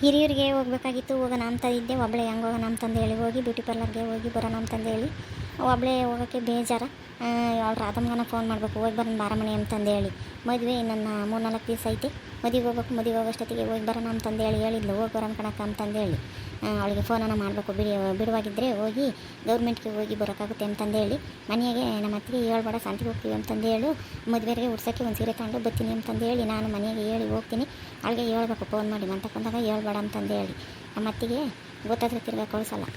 ಹಿರಿಯರಿಗೆ ಹೋಗ್ಬೇಕಾಗಿತ್ತು, ಹೋಗೋಣ ಅಂತ ಇದ್ದೆ. ಒಬ್ಬಳೇ ಹೆಂಗೆ ಹೋಗೋಣ ಅಂತಂದು ಹೇಳಿ ಹೋಗಿ ಬ್ಯೂಟಿ ಪಾರ್ಲರ್ಗೆ ಹೋಗಿ ಬರೋಣ ಅಂತಂದು ಹೇಳಿ ಒಬ್ಬಳೇ ಹೋಗೋಕ್ಕೆ ಬೇಜಾರ. ಅವಳು ರಾಧಮ್ಮನ ಫೋನ್ ಮಾಡಬೇಕು, ಹೋಗಿ ಬರೋಣ ಬಾರಮಣಿ ಅಂತಂದು ಹೇಳಿ. ಮದುವೆ ಇನ್ನೊಂದು 3-4 ದಿವಸ ಐತೆ, ಮದುವೆಗೆ ಹೋಗ್ಬೇಕು, ಮದುವೆ ಹೋಗೋಷ್ಟೊತ್ತಿಗೆ ಹೋಗಿ ಬರೋಣ ಅಂತಂದು ಹೇಳಿದ್ಲು. ಹೋಗಿ ಬರೋಣ ಕಣಕ್ಕ ಅಂತಂದು ಹೇಳಿ ಅವಳಿಗೆ ಫೋನನ್ನು ಮಾಡಬೇಕು. ಬಿಡುವಾಗಿದ್ದರೆ ಹೋಗಿ ಗೌರ್ಮೆಂಟ್ಗೆ ಹೋಗಿ ಬರೋಕ್ಕಾಗುತ್ತೆ ಅಂತಂದು ಹೇಳಿ ಮನೆಗೆ ನಮ್ಮ ಅತ್ತಿಗೆ ಹೇಳ್ಬೇಡ, ಶಾಂತಿಗೆ ಹೋಗ್ತೀವಿ ಅಂತಂದು ಹೇಳು, ಮದುವೆಗೆ ಉಡ್ಸೋಕ್ಕೆ ಒಂದು ಸೀರೆ ತಗೊಂಡು ಬರ್ತೀನಿ ಅಂತಂದು ಹೇಳಿ ನಾನು ಮನೆಗೆ ಹೇಳಿ ಹೋಗ್ತೀನಿ. ಅವಳಿಗೆ ಹೇಳ್ಬೇಕು ಫೋನ್ ಮಾಡಿ, ಮಂಟಕ್ಕೆ ಬಂದಾಗ ಹೇಳ್ಬೇಡ ಅಂತಂದು ಹೇಳಿ. ನಮ್ಮ ಅತ್ತಿಗೆ ಗೊತ್ತಾದ್ರೆ ತಿರ್ಗಾ ಕಳಿಸಲ್ಲ.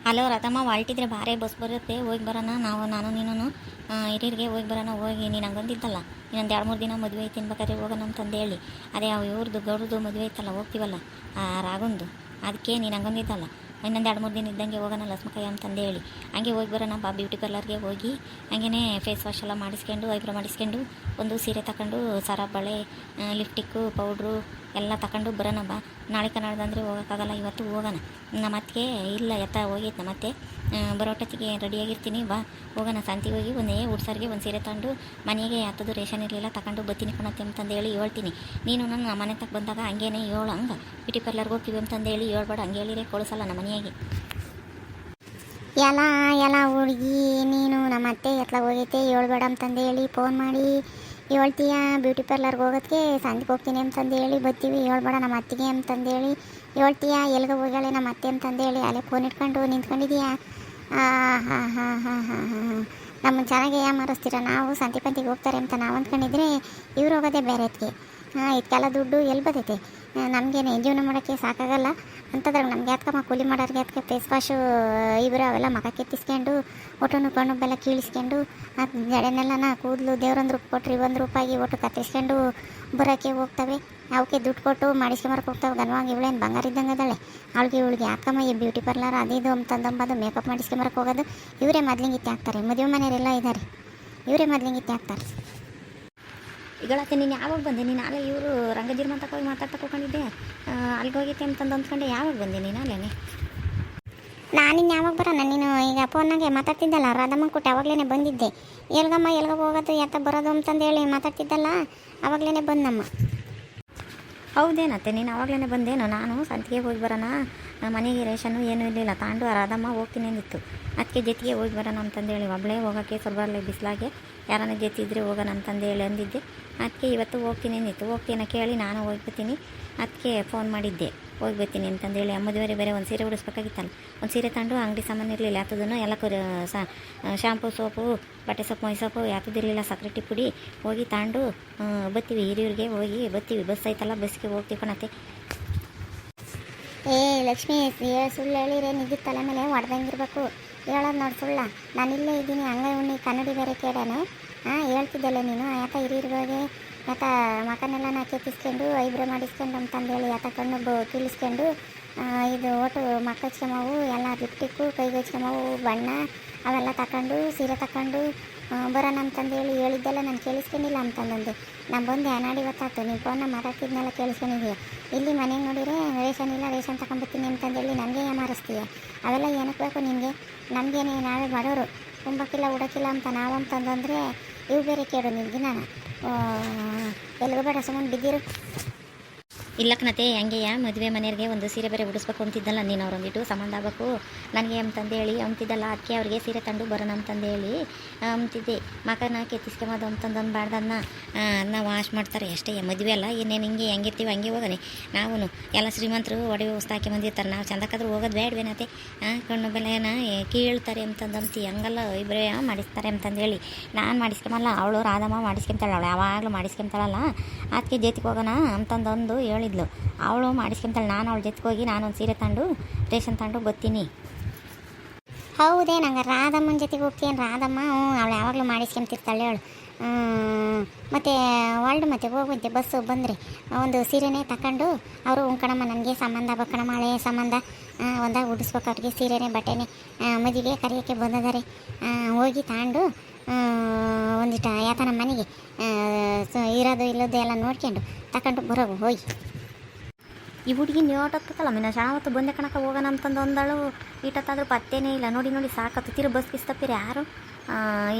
ಹಲೋ ರಥಮ್ಮ, ಹೊಲ್ಟಿದ್ರೆ ಬಾರೇ ಬಸ್ ಬರುತ್ತೆ, ಹೋಗಿ ಬರೋಣ ನಾನು ನೀನು ಹಿರಿಯರಿಗೆ ಹೋಗಿ ಬರೋಣ. ಹೋಗಿ ನೀನು ಹಂಗಂದಿದ್ದಲ್ಲ ಇನ್ನೊಂದು 2-3 ದಿನ ಮದುವೆ ಐತಿ ಅನ್ಬೇಕಾದ್ರೆ ಹೋಗೋಣ ಅಂತಂದು ಹೇಳಿ. ಅದೇ ಇವ್ರದ್ದು ಗೌರದ್ದು ಮದುವೆ ಐತಲ್ಲ, ಹೋಗ್ತೀವಲ್ಲ ರಾಗೊಂದು, ಅದಕ್ಕೆ ನೀನು ಹಂಗಂದಿದ್ದಲ್ಲ ಇನ್ನೊಂದು 2-3 ದಿನ ಇದ್ದಂಗೆ ಹೋಗೋಣ ಲಸ್ಮಕಾಯಿ ಅಂತಂದು ಹೇಳಿ. ಹಂಗೆ ಹೋಗಿ ಬರೋಣ ಬಾ. ಬ್ಯೂಟಿ ಪಾರ್ಲರ್ಗೆ ಹೋಗಿ ಹಂಗೇ ಫೇಸ್ ವಾಶ್ ಎಲ್ಲ ಮಾಡಿಸ್ಕೊಂಡು ಐಬ್ರೋ ಮಾಡಿಸ್ಕೊಂಡು ಒಂದು ಸೀರೆ ತಗೊಂಡು ಸರ ಬಳೆ ಲಿಪ್ಟಿಕ್ಕು ಪೌಡ್ರು ಎಲ್ಲ ತಗೊಂಡು ಬರೋಣ ಬಾ. ನಾಳೆ ನಾಡ್ದಂದರೆ ಹೋಗೋಕ್ಕಾಗಲ್ಲ, ಇವತ್ತು ಹೋಗೋಣ. ನಮ್ಮ ಅತ್ತಿಗೆ ಇಲ್ಲ ಎತ್ತ ಹೋಗೈತೆ ನಮ್ಮ ಅತ್ತೆ, ಬರೋಟತ್ತಿಗೆ ರೆಡಿಯಾಗಿರ್ತೀನಿ ಬಾ ಹೋಗೋಣ. ಶಾಂತಿಗೆ ಹೋಗಿ ಒಂದೇ ಉಡ್ಸರ್ಗೆ ಒಂದು ಸೀರೆ ತಗೊಂಡು ಮನೆಗೆ ಯಾತದು ರೇಷನ್ ಇರಲಿಲ್ಲ ತಗೊಂಡು ಬತ್ತೀನಿ ಕಣತ್ತೆ ಅಂತಂದು ಹೇಳಿ ಹೇಳ್ತೀನಿ. ನೀನು ನನ್ನ ಮನೆ ತಕ್ಕ ಬಂದಾಗ ಹಂಗೇನೆ ಹೇಳು, ಹಂಗೆ ಬ್ಯೂಟಿ ಪಾರ್ಲರ್ಗೆ ಹೋಗ್ತೀವಿ ಅಂತಂದು ಹೇಳಿ ಹೇಳ್ಬೇಡ, ಹಂಗೆ ಹೇಳಿರೇ ಕಳಿಸಲ್ಲ ನಮ್ಮ ಮನೆಯಾಗೆ. ಎಲ್ಲ ಹುಡುಗಿ ನೀನು ನಮ್ಮ ಅತ್ತೆ ಎತ್ಲಾಗ ಹೋಗೈತೆ ಹೇಳ್ಬೇಡ ಅಂತಂದು ಹೇಳಿ ಫೋನ್ ಮಾಡಿ ಹೇಳ್ತೀಯ. ಬ್ಯೂಟಿ ಪಾರ್ಲರ್ಗೆ ಹೋಗೋದಕ್ಕೆ ಸಂಜೆಗೆ ಹೋಗ್ತೀನಿ ಅಂತಂದು ಹೇಳಿ ಬರ್ತೀವಿ, ಹೇಳ್ಬೇಡ ನಮ್ಮ ಅತ್ತಿಗೆ ಅಂತಂದು ಹೇಳಿ ಹೇಳ್ತೀಯ. ಎಲ್ಗೆ ಹೋಗ್ಯಾಳೆ ನಮ್ಮ ಅತ್ತೆ ಅಂತಂದು ಹೇಳಿ ಅಲ್ಲೇ ಫೋನ್ ಇಟ್ಕೊಂಡು ನಿಂತ್ಕೊಂಡಿದೀಯಾ. ನಮ್ಮ ಚೆನ್ನಾಗಿ ಮಾರಿಸ್ತೀರ. ನಾವು ಸಂತಿ ಪಂತಿಗೆ ಹೋಗ್ತಾರೆ ಅಂತ ನಾವು ಅಂದ್ಕೊಂಡಿದ್ರೆ ಇವ್ರು ಹೋಗೋದೇ ಬೇರೆ ಅದಕ್ಕೆ. ಇದಕ್ಕೆಲ್ಲ ದುಡ್ಡು ಎಲ್ಲಿ ಬರ್ತೈತೆ, ನಮಗೇನೆ ಜೀವನ ಮಾಡೋಕ್ಕೆ ಸಾಕಾಗಲ್ಲ ಅಂತಂದ್ರೆ ನಮ್ಗೆ ಯಾತ್ಕಮ್ಮ ಕೂಲಿ ಮಾಡೋರಿಗೆ ಅದಕ್ಕೆ ಫೇಸ್ ವಾಶು ಇವರು ಅವೆಲ್ಲ ಮಗ ಕೆತ್ತಿಸ್ಕೊಂಡು ಒಟ್ಟು ಕಣ್ಣುಬ್ಬೆಲ್ಲ ಕೀಳಿಸ್ಕೊಂಡು ಜಡೆನೆಲ್ಲ ಕೂದಲು ದೇವ್ರಂದ್ರೆ ಕೊಟ್ರಿ ₹1 ಒಟ್ಟು ಕತ್ತಿಸ್ಕೊಂಡು ಬರೋಕ್ಕೆ ಹೋಗ್ತವೆ. ಅವಕ್ಕೆ ದುಡ್ಡು ಕೊಟ್ಟು ಮಾಡಿಸ್ಕೊಂಬರಕ್ಕೆ ಹೋಗ್ತಾವೆ. ಗನ್ವಾಗಿ ಇವಳೇನು ಬಂಗಾರ ಇದ್ದಂಗೆ ಅದಳೆ. ಅವಳಿಗೆ ಯಾಕಮ್ಮ ಈ ಬ್ಯೂಟಿ ಪಾರ್ಲರ್ ಅದು ಅಂತಂದಂಬದು ಮೇಕಪ್ ಮಾಡಿಸ್ಕೊಂಬರಕ್ಕೆ ಹೋಗೋದು. ಇವರೇ ಮೊದಲಿಂಗಿತ್ತೆ ಹಾಕ್ತಾರೆ, ಮದುವೆ ಮನೆಯವರೆಲ್ಲ ಇದ್ದಾರೆ, ಇವರೇ ಮೊದಲಿಂಗಿತ್ತೆ ಹಾಕ್ತಾರೆ. ಈಗಳತ್ತೆ ನೀನು ಯಾವಾಗ ಬಂದೆ? ನೀನು ನಾಳೆ ಇವರು ರಂಗಜೀರ್ಮಂತಕ್ಕೆ ಹೋಗಿ ಮಾತಾಡ್ತಕೊಂಡಿದ್ದೆ, ಅಲ್ಲಿಗೆ ಹೋಗಿತ್ತೆ ಅಂತಂದು ಅಂದ್ಕೊಂಡೆ. ಯಾವಾಗ ಬಂದೆ ನೀನು ಅಲ್ಲೇನೆ? ನಾನಿನ್ನು ಯಾವಾಗ ಬರೋಣ? ನೀನು ಈಗ ಫೋನ್ನಾಗೆ ಮಾತಾಡ್ತಿದ್ದಲ್ಲ ರಾಧಮ್ಮ ಕೊಟ್ಟು ಅವಾಗಲೇ ಬಂದಿದ್ದೆ. ಎಲ್ಗಮ್ಮ ಎಲ್ಗ ಹೋಗೋದು ಎತ್ತ ಬರೋದು ಅಂತಂದು ಹೇಳಿ ಮಾತಾಡ್ತಿದ್ದಲ್ಲ, ಅವಾಗಲೇ ಬಂದಮ್ಮ. ಹೌದೇನತ್ತೆ ನೀನು ಆವಾಗಲೇ ಬಂದೇನೋ? ನಾನು ಸಂತಿಗೆ ಹೋಗಿ ಬರೋಣ, ಮನೆಗೆ ರೇಷನ್ನು ಏನೂ ಇರಲಿಲ್ಲ ತಾಂಡು ರಾಧಮ್ಮ ಹೋಗ್ತೀನಿ ಅಂದಿತ್ತು. ಅದಕ್ಕೆ ಜೊತೆಗೆ ಹೋಗಿ ಬರೋಣ ಅಂತಂದೇಳಿ ಒಬ್ಬಳೇ ಹೋಗೋಕ್ಕೆ ಸ್ವಲ್ಪ ಬಿಸಿಲಾಗೆ ಯಾರನ್ನ ಜೊತೆ ಇದ್ದರೆ ಹೋಗೋಣ ಅಂತಂದೇಳಿ ಅಂದಿದ್ದೆ. ಅದಕ್ಕೆ ಇವತ್ತು ಹೋಗ್ತೀನಿ ಅಂದಿತ್ತು. ಹೋಗ್ತೀನ ಕೇಳಿ ನಾನು ಹೋಗ್ಬರ್ತೀನಿ, ಅದಕ್ಕೆ ಫೋನ್ ಮಾಡಿದ್ದೆ ಹೋಗಿ ಬರ್ತೀನಿ ಅಂತಂದೇಳಿ. ಮದುವೆ ಬೇರೆ ಒಂದು ಸೀರೆ ಉಡಿಸ್ಬೇಕಾಗಿತ್ತಲ್ಲ, ಒಂದು ಸೀರೆ ತಗೊಂಡು ಅಂಗಡಿ ಸಾಮಾನು ಇರಲಿಲ್ಲ ಯಾತದನ್ನು ಎಲ್ಲ ಶಾಂಪು ಸೋಪು ಬಟ್ಟೆ ಸೊಪ್ಪು ಮೈ ಸೊಪ್ಪು ಯಾತದಿರಲಿಲ್ಲ, ಸಕ್ರೆಟಿ ಪುಡಿ ಹೋಗಿ ತಗೊಂಡು ಬರ್ತೀವಿ. ಹಿರಿಯೂರಿಗೆ ಹೋಗಿ ಬರ್ತೀವಿ, ಬಸ್ ಐತಲ್ಲ ಬಸ್ಗೆ ಹೋಗ್ತೀವಿ ಕಣತ್ತೆ. ಲಕ್ಷ್ಮೀ ಸುಳ್ಳು ಹೇಳಿದ್ರೆ ನಿಜದ ತಲೆ ಮೇಲೆ ಹೊಡೆದಂಗಿರ್ಬೇಕು. ಹೇಳೋದು ನೋಡಿ ಸುಳ್ಳ? ನಾನಿಲ್ಲೇ ಇದ್ದೀನಿ, ಹಂಗೆ ಉಣ್ಣಿ ಕನ್ನಡಿ ಬೇರೆ ಕೇಳೇನೆ. ಹೇಳ್ತಿದ್ದಲ್ಲ ನೀನು ಯಾತ ಹಿರಿಯರಿಗೆ ಯಾತ ಮಕನೆಲ್ಲ ಕೆತ್ತಿಸ್ಕೊಂಡು ಐಬ್ರೋ ಮಾಡಿಸ್ಕೊಂಡು ಅಂತಂದೇಳಿ ಯಾತ ಕಣ್ಣು ಕೀಳಿಸ್ಕೊಂಡು ಇದು ಒಟ್ಟು ಮಕ್ಕ ಹಚ್ಕೊಂಬವು ಎಲ್ಲ ಲಿಪ್ಟಿಕ್ಕು ಕೈಗೆ ಹಚ್ಕೊಂಬವು ಬಣ್ಣ ಅವೆಲ್ಲ ತಗೊಂಡು ಸೀರೆ ತಗೊಂಡು ಬರೋಣ ಅಂತಂದೇಳಿ ಹೇಳಿದ್ದೆಲ್ಲ ನಾನು ಕೇಳಿಸ್ಕೊಂಡಿಲ್ಲ ಅಂತಂದಂದೆ. ನಾನು ಬಂದು ಏನಾಡಿ ಗೊತ್ತಾಯ್ತು, ನೀವು ಫೋನ್ನ ಮಾತಾಡ್ತಿದ್ನೆಲ್ಲ ಕೇಳಿಸ್ಕೊಂಡಿದ್ದೀಯ. ಇಲ್ಲಿ ಮನೆಗೆ ನೋಡಿದರೆ ರೇಷನ್ ಇಲ್ಲ, ರೇಷನ್ ತಗೊಂಬರ್ತೀನಿ ಅಂತಂದೇಳಿ ನನಗೆ ಮಾರಿಸ್ತೀಯ. ಅವೆಲ್ಲ ಏನಕ್ಕೆ ಬೇಕು ನಿನಗೆ? ನಮಗೇನೆ ನಾವೇ ಮಾಡೋರು, ಕುಂಬಕ್ಕಿಲ್ಲ ಉಡೋಕ್ಕಿಲ್ಲ ಅಂತ ನಾವು ಅಂತಂದಂದರೆ ಇವು ಬೇರೆ ಕೇಳು ನಿನಗೆ. ನಾನು ಎಲ್ಲಿಗೂ ಬೇಡ ಸುಮ್ಮನೆ ಬಿದ್ದಿರು. ಇಲ್ಲಕ್ಕನತೆ ಹಂಗೆಯ ಮದುವೆ ಮನೆಯವ್ರಿಗೆ ಒಂದು ಸೀರೆ ಬೇರೆ ಉಡಿಸ್ಬೇಕು ಅಂತಿದ್ದಲ್ಲ ನೀನು, ಅವ್ರೊಂದಿಟ್ಟು ಸಂಬಂಧ ಆಗಬೇಕು ನನಗೆ ಅಂತಂದೇಳಿ ಅಂತಿದ್ದಲ್ಲ. ಅದಕ್ಕೆ ಅವ್ರಿಗೆ ಸೀರೆ ತಂದು ಬರೋಣ ಅಂತಂದೇಳಿ ಅಂತಿದ್ದೆ. ಮಕನ ಕೆತ್ತಿಸ್ಕೊಂಬೋದು ಅಂತಂದು ಬಾರ್ದನ್ನ ಅದನ್ನ ವಾಶ್ ಮಾಡ್ತಾರೆ ಅಷ್ಟೇ. ಮದುವೆ ಅಲ್ಲ ಇನ್ನೇನು ಹಿಂಗೆ ಹೆಂಗಿರ್ತೀವಿ ಹಂಗೆ ಹೋಗೋಣ. ನಾವು ಎಲ್ಲ ಶ್ರೀಮಂತರು ಒಡವೆ ವಸ್ತು ಹಾಕಿ ಬಂದಿರ್ತಾರೆ, ನಾವು ಚಂದಕ್ಕಾದ್ರೂ ಹೋಗೋದು ಬೇಡವೇನತೆ. ಕಣ್ಣು ಬೆಲೆನ ಕೀಳ್ತಾರೆ ಅಂತಂದಂತಿ, ಹಂಗಲ್ಲ ಇಬ್ಬರೇ ಮಾಡಿಸ್ತಾರೆ ಅಂತಂದೇಳಿ. ನಾನು ಮಾಡಿಸ್ಕೊಂಬಲ್ಲ, ಅವಳು ರಾಧಮ್ಮ ಮಾಡಿಸ್ಕೊಂತಾಳೆ, ಅವಳು ಯಾವಾಗಲೂ ಮಾಡಿಸ್ಕೊಂತಾಳಲ್ಲ. ಅದಕ್ಕೆ ಜೊತೆಗೆ ಹೋಗೋಣ ಅಂತಂದೊಂದು ಹೇಳಿದ್ಲು. ಅವಳು ಮಾಡಿಸ್ಕೊಂತಾಳೆ, ನಾನು ಅವಳ ಜೊತೆಗೆ ಹೋಗಿ ನಾನೊಂದು ಸೀರೆ ತಗೊಂಡು ರೇಷನ್ ತಗೊಂಡು ಬರ್ತೀನಿ. ಹೌದೇ ನಂಗೆ ರಾಧಮ್ಮನ ಜೊತೆಗೆ ಹೋಗ್ತೀನಿ. ರಾಧಮ್ಮ ಅವಳು ಯಾವಾಗಲೂ ಮಾಡಿಸ್ಕೊಂತಿರ್ತಾಳೆ ಅವಳು. ಮತ್ತು ವರ್ಲ್ಡ್ ಮತ್ತು ಹೋಗುವಂತೆ ಬಸ್ಸು ಬಂದರೆ ಒಂದು ಸೀರೆನೇ ತಗೊಂಡು ಅವರು ಕಣಮ್ಮ ನನಗೆ ಸಂಬಂಧ ಕಣಮ್ಮ ಹಳೆ ಸಂಬಂಧ ಒಂದಾಗ ಉಡಿಸ್ಬೇಕು ಅವ್ರಿಗೆ ಸೀರೆನೇ ಬಟ್ಟೆನೇ ಮದುವೆಗೆ ಕರೆಯೋಕ್ಕೆ ಬಂದಿದ್ದಾರೆ. ಹೋಗಿ ತಗೊಂಡು ಒಂದಿಷ್ಟು ಯಾತ ನಮ್ಮ ಮನೆಗೆ ಇರೋದು ಇಲ್ಲದ್ದು ಎಲ್ಲ ನೋಡ್ಕೊಂಡು ತಗೊಂಡು ಬರೋಗು ಹೋಗಿ. ಈ ಹುಡುಗಿ ನೀಟತ್ತಲ್ಲ ಮಿನ ಶಾವತ್ತು ಬಂದೆ ಕಣಕ್ಕೆ ಹೋಗೋಣ ಅಂತಂದು ಅಂದಳು. ಈಟತ್ತಾದ್ರೂ ಪತ್ತೇನೇ ಇಲ್ಲ. ನೋಡಿ ಸಾಕತ್ತು ತಿರು ಬಸ್ ಕಿಸ್ತಪ್ಪಿರಿ ಯಾರು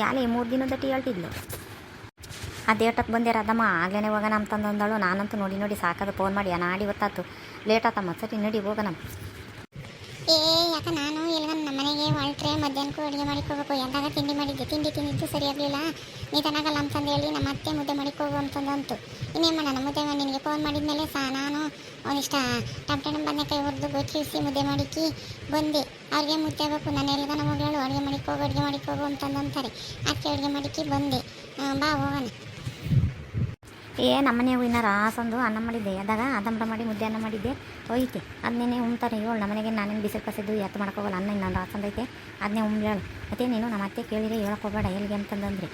ಯಾಲೇ 3 ದಿನದಟ್ಟಿ ಹೇಳ್ತಿದ್ಲು. ಅದೇಟಕ್ಕೆ ಬಂದೆ ರಾಧಮ್ಮ ಆಗ್ಲೇ ಹೋಗೋಣ ಅಂತಂದು ಅಂದಳು. ನಾನಂತೂ ನೋಡಿ ನೋಡಿ ಸಾಕದು ಫೋನ್ ಮಾಡಿ ನಾಡಿ ಗೊತ್ತಾಯ್ತು ಲೇಟ್ ಆತಮ್ಮ ಸರಿ ನಡಿ ಹೋಗೋಣ. ಯಾಕೆ ನಾನು ಎಲ್ಗ ನಮ್ಮ ಮನೆಗೆ ಹೊರಟ್ರೆ ಮಧ್ಯಾಹ್ನಕ್ಕೂ ಅಡುಗೆ ಮಾಡಿಕೋಬೇಕು. ಎಂದಾಗ ತಿಂಡಿ ಮಾಡಿದ್ದೆ, ತಿಂದಿದ್ದು ಸರಿ ಆಗಲಿಲ್ಲ, ನಿಧಾನಾಗಲ್ಲ ಅಂತಂದು ಹೇಳಿ ನಮ್ಮ ಅತ್ತೆ ಮುದ್ದೆ ಮಾಡಿಕೋಗು ಅಂತಂದಂತು. ಇನ್ನೇನು ಮಾಡೋಣ, ಮುದ್ದೆ ನಿನಗೆ ಫೋನ್ ಮಾಡಿದ್ಮೇಲೆ ನಾನು ಒಂದಿಷ್ಟ ಟಮಟೆ ಬದನೆಕಾಯಿ ಹುರಿದು ಗೊತ್ತಿಸಿ ಮುದ್ದೆ ಮಾಡಿಕ್ಕಿ ಬಂದೆ. ಅವ್ರಿಗೆ ಮುದ್ದೆ ಬೇಕು, ನಾನು ಎಲ್ಗ ನಮ್ಮ ಮಗಳು ಅಡುಗೆ ಮಾಡಿಕೋಗು ಅಂತಂದಂತಾರೆ. ಅದಕ್ಕೆ ಅಡುಗೆ ಮಾಡಿಕ್ಕಿ ಬಂದೆ. ಬಾ ಹೋಗೋಣ. ನಮ್ಮನೆಗೂ ಇನ್ನು ರಾಸಂದು ಅನ್ನ ಮಾಡಿದ್ದೆ, ಅದಾಗ ಅದಂಬ ಮಾಡಿ ಮುದ್ದೆ ಅನ್ನ ಮಾಡಿದ್ದೆ ಹೋಯ್ತಿ. ಅದನ್ನೇ ಉಣ್ತಾರೆ ಹೇಳು. ನಮ್ಮನೆಗೆ ನಾನೇನು ಬಿಸಿಲು ಕಸಿದ್ದು ಎತ್ತು ಮಾಡೋಕ್ಕೋಗಲ್ಲ. ಅನ್ನ ಇನ್ನೊಂದು ರಾಸಂದೈತೆ ಅದನ್ನೇ ಉಂಬ್ಳೇಳು. ಮತ್ತೆ ನೀನು ನಮ್ಮ ಅತ್ತೆ ಕೇಳಿದ್ರೆ ಹೇಳಕ್ಕೆ ಹೋಗಬೇಡ ಎಲ್ಲಿಗೆ ಅಂತಂದ್ರೆ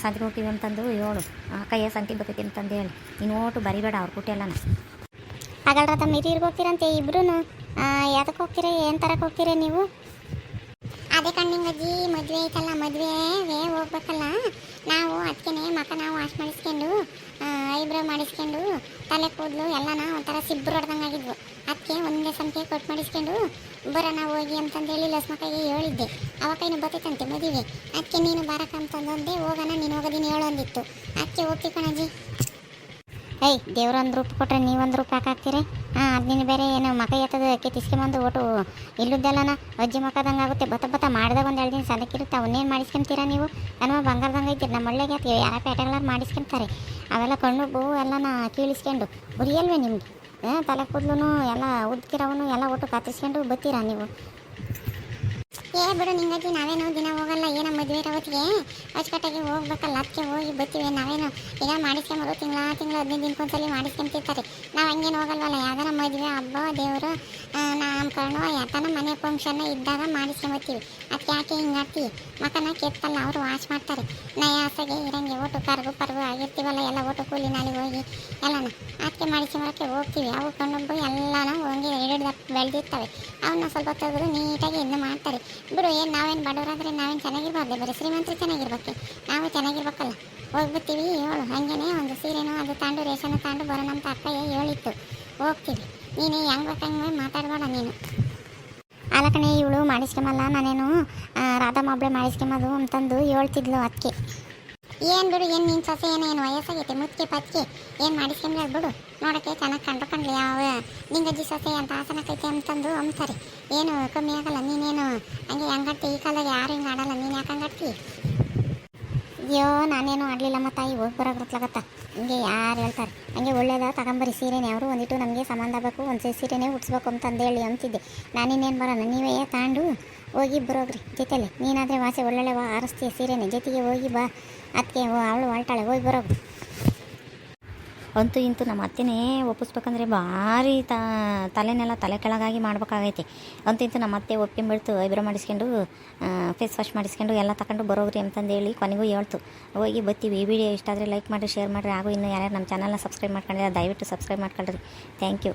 ಸಂಜೆ ಹೋಗ್ತೀವಿ ಅಂತಂದು ಹೇಳು. ಕೈಯ ಸಂತಿ ಬರ್ತೈತಿ ಅಂತಂದು ಹೇಳಿ ನೀನು ಓಟು ಬರಿಬೇಡ ಅವ್ರು ಕುಟ್ಟಿಯಲ್ಲನ. ಹಾಗಲ್ರ ಮಿರಿರ್ಗೆ ಹೋಗ್ತೀರಂತೆ ಇಬ್ರು. ಯಾತಕ್ಕೆ ಹೋಗ್ತೀರ, ಏನು ತರಕ್ಕೆ ಹೋಗ್ತೀರ ನೀವು? ಅದೇ ಕಣ್ಣಿಂಗಜ್ಜಿ ಮದುವೆ ಐತಲ್ಲ, ಮದುವೆಗೆ ಹೋಗ್ಬೇಕಲ್ಲ ನಾವು. ಅದಕ್ಕೆ ನಾವು ವಾಶ್ ಮಾಡಿಸ್ಕೊಂಡು ಐಬ್ರೋ ಮಾಡಿಸ್ಕೊಂಡು ತಲೆ ಕೂದಲು ಎಲ್ಲನ ಒಂಥರ ಸಿಬ್ಬರು ಹೊಡೆದಂಗೆ ಆಗಿದ್ವು. ಅದಕ್ಕೆ ಒಂದೇ ಸಂಖ್ಯೆ ಕೊಟ್ಟು ಮಾಡಿಸ್ಕೊಂಡು ಬರೋಣ ಹೋಗಿ ಅಂತಂದೇಳಿ ಲಸ್ಮಕ್ಕಾಗಿ ಹೇಳಿದ್ದೆ. ಅವಾಗ ಇನ್ನು ಬರ್ತೈತಂತೆ ಮದುವೆ. ಅದಕ್ಕೆ ನೀನು ಬರಕ್ಕಂತಂದೆ ಹೋಗೋಣ, ನೀನು ಹೋಗೋದಿನ ಹೇಳು ಅಂದಿತ್ತು. ಅದಕ್ಕೆ ಹೋಗ್ತಿ ಕಣಜ್ಜಿ. ದೇವ್ರು ಒಂದು ರೂಪಾಯಿ ಕೊಟ್ಟರೆ ನೀವೊಂದು ರೂಪಾಯಿ ಹಾಕಾಕ್ತೀರಿ. ಅದು ನೀನು ಬೇರೆ ಏನು ಮಕ ಎತ್ತದ ಕಿಸ್ಕೊಂಬಂದು ಒಟ್ಟು ಇಲ್ಲದ್ದೆಲ್ಲನ ಅಜ್ಜಿ ಮಕ್ಕದಂಗೆ ಆಗುತ್ತೆ. ಬತ್ತ ಮಾಡಿದಾಗ ಒಂದು 2 ದಿನ ಸದಕ್ಕಿರುತ್ತೆ. ಅವನ್ನೇನು ಮಾಡಿಸ್ಕೊಂತೀರಾ ನೀವು? ನನ್ನ ಬಂಗಾರದಂಗೆ ಐತಿರಿ. ನಮ್ಮ ಒಳ್ಳೆಗೆ ಯಾರ ಪೇಟೆಗಳಾರು ಮಾಡಿಸ್ಕೊಂತಾರೆ. ಅವೆಲ್ಲ ಕಣ್ಣು ಬೋವು ಎಲ್ಲನ ಕೀಳಿಸ್ಕೊಂಡು ಉರಿಯಲ್ವೇ ನಿಮ್ಗೆ? ತಲೆ ಕೂದಲು ಎಲ್ಲ ಉದ್ಕಿರೋನು ಎಲ್ಲ ಒಟ್ಟು ಕತ್ತರಿಸ್ಕೊಂಡು ಬತ್ತೀರಾ ನೀವು? ಬಿಡು ನಿಂಗಜ್ಜಿ, ನಾವೇನು ದಿನ ಹೋಗಲ್ಲ. ಏನೋ ಮದುವೆ ಇರೋತ್ತಿಗೆ ಅಚ್ಚುಕಟ್ಟಾಗಿ ಹೋಗ್ಬೇಕಲ್ಲ, ಅದಕ್ಕೆ ಹೋಗಿ ಬರ್ತೀವಿ. ನಾವೇನು ಈಗ ಮಾಡಿಸ್ಕೊಂಬರು ತಿಂಗಳ 15 ದಿನಕ್ಕೊಂದ್ಸಲಿ ಮಾಡಿಸ್ಕೊಂತಿರ್ತಾರೆ. ನಾವು ಹಂಗೇನು ಹೋಗಲ್ವಲ್ಲ. ಯಾವ್ದಾರ ಮದುವೆ ಹಬ್ಬ ದೇವರು ನಾಮಕರಣ ಯಾತನ ಮನೆ ಫಂಕ್ಷನ್ ಇದ್ದಾಗ ಮಾಡಿಸ್ಕೊಂಬರ್ತೀವಿ. ಅದಕ್ಕೆ ಯಾಕೆ ಹಿಂಗೆ ಆಡ್ತೀವಿ? ಮಕ್ಕನ ಕೆತ್ತಲ್ಲ, ಅವರು ವಾಶ್ ಮಾಡ್ತಾರೆ. ನಯಾಸಗೆ ಇರಂಗೆ ಓಟು ಕರ್ಗು ಆಗಿರ್ತೀವಲ್ಲ, ಎಲ್ಲ ಓಟು ಕೂಲಿ ನಾಲಿಗೆ ಹೋಗಿ ಎಲ್ಲನ ಅದಕ್ಕೆ ಮಾಡಿಸ್ಕೊಂಬರೋಕ್ಕೆ ಹೋಗ್ತೀವಿ. ಅವು ಕಣ್ಣೊಬ್ಬು ಎಲ್ಲನೂ ಹಂಗೆ ಬೆಳೆದಿರ್ತವೆ. ಅವನ್ನ ಸ್ವಲ್ಪ ತೆಗೆದು ನೀಟಾಗಿ ಇದನ್ನ ಮಾಡ್ತಾರೆ. ಬಿಡು, ಏನು ನಾವೇನು ಬಡವರಾದರೆ ನಾವೇನು ಚೆನ್ನಾಗಿರ್ಬಾರ್ದು, ಬರೀ ಶ್ರೀಮಂತರು ಚೆನ್ನಾಗಿರ್ಬೇಕು. ನಾವು ಚೆನ್ನಾಗಿರ್ಬೇಕಲ್ಲ. ಹೋಗ್ಬಿಡ್ತೀವಿ ಹೇಳು. ಹಾಗೇನೆ ಒಂದು ಸೀರೆನೋ ಅದು ತಾಂಡು ರೇಷನ್ ತಾಂಡು ಬರೋಣ ಅಂತ ಅಕ್ಕ ಹೇಳಿತ್ತು. ಹೋಗ್ತೀವಿ. ನೀನು ಹೆಂಗೆ ಬೇಕಂಗೆ ಮಾತಾಡಬೇಡ ನೀನು. ಅಲಕಣೆ ಇವಳು ಮಾಡಿಸ್ಕೊಂಬಲ್ಲ, ನಾನೇನು ರಾಧಮ್ಮ ಒಬ್ಬಳೆ ಮಾಡಿಸ್ಕೊಂಬೋದು ಅಂತಂದು ಹೇಳ್ತಿದ್ಲು. ಅದಕ್ಕೆ ಏನು ಬಿಡು, ಏನು ನಿನ್ನ ಸೊಸೆ ಏನೇನು ವಯಸ್ಸಾಗೈತೆ ಮುತ್ತಿಗೆ ಪತ್ತಿಗೆ ಏನು ಮಾಡಿಸ್ಕೊಂಡ್ರೆ ಬಿಡು. ನೋಡೋಕ್ಕೆ ಚೆನ್ನಾಗಿ ಕಂಡ್ಲಿ ಯಾವ ನಿಂಗಜ್ಜಿ ಸೊಸೆ ಅಂತ ಆಸನಕ್ಕೈತೆ ಅಂತಂದು ಅಂತಾರೆ. ಏನು ಕಮ್ಮಿ ಆಗಲ್ಲ. ನೀನೇನು ಹಂಗೆ ಹೆಂಗಾಡ್ತಿ? ಈ ಕಾಲದಾಗ ಯಾರು ಹಿಂಗೆ ಆಡಲ್ಲ. ನೀನು ಯಾಕೆ ಹಂಗಾಡ್ತಿ? ಅಯ್ಯೋ ನಾನೇನು ಆಡಲಿಲ್ಲಮ್ಮ ತಾಯಿ, ಹೋಗಿ ಬರೋಗ್ರತ್ಲಾಗತ್ತ. ಹಿಂಗೆ ಯಾರು ಹೇಳ್ತಾರೆ? ಹಂಗೆ ಒಳ್ಳೇದ ತಗೊಂಬರಿ ಸೀರೆನೇ. ಅವರು ಒಂದಿಟ್ಟು ನಮಗೆ ಸಂಬಂಧ ಬೇಕು, ಒಂದು ಸೀರೆನೇ ಉಟ್ಸ್ಬೇಕು ಅಂತಂದೇಳಿ ಅಂತಿದ್ದೆ. ನಾನಿನ್ನೇನು ಬರೋಣ, ನೀವೇ ತಾಂಡು ಹೋಗಿ ಬರೋಗ್ರಿ ಜೊತೆಲೆ. ನೀನಾದರೆ ವಾಸೆ ಒಳ್ಳೊಳ್ಳೆ ಆರಿಸ್ತೀಯ ಸೀರೆನೇ, ಜೊತೆಗೆ ಹೋಗಿ ಬಾ. ಅದಕ್ಕೆ ಅವಳು ಹೊಲ್ಟಾಳೆ, ಹೋಗಿ ಬರೋಗ್ರಿ. ಅಂತೂ ಇಂತೂ ನಮ್ಮ ಅತ್ತೆನೇ ಒಪ್ಪಿಸ್ಬೇಕಂದ್ರೆ ಭಾರಿ ತಲೆನೆಲ್ಲ ತಲೆ ಕೆಳಗಾಗಿ ಮಾಡ್ಬೇಕಾಗೈತಿ. ಅಂತೂ ಇಂತೂ ನಮ್ಮ ಅತ್ತೆ ಒಪ್ಕೊಂಡ್ಬಿಡ್ತು. ಐಬ್ರೋ ಮಾಡಿಸ್ಕೊಂಡು ಫೇಸ್ ವಾಶ್ ಮಾಡಿಸ್ಕೊಂಡು ಎಲ್ಲ ತಗೊಂಡು ಬರೋಗ್ರಿ ಅಂತಂದೇಳಿ ಕೊನೆಗೂ ಹೇಳ್ತು. ಹೋಗಿ ಬರ್ತೀವಿ. ಈ ವಿಡಿಯೋ ಇಷ್ಟ ಆದರೆ ಲೈಕ್ ಮಾಡಿರಿ, ಶೇರ್ ಮಾಡಿರಿ. ಹಾಗೂ ಇನ್ನು ಯಾರ್ಯಾರು ನಮ್ಮ ಚಾನಲ್ನ ಸಬ್ಸ್ಕ್ರೈಬ್ ಮಾಡ್ಕೊಂಡಿದ್ದಾರೆ ದಯವಿಟ್ಟು ಸಬ್ಸ್ಕ್ರೈಬ್ ಮಾಡ್ಕೊಳ್ರಿ. Thank you.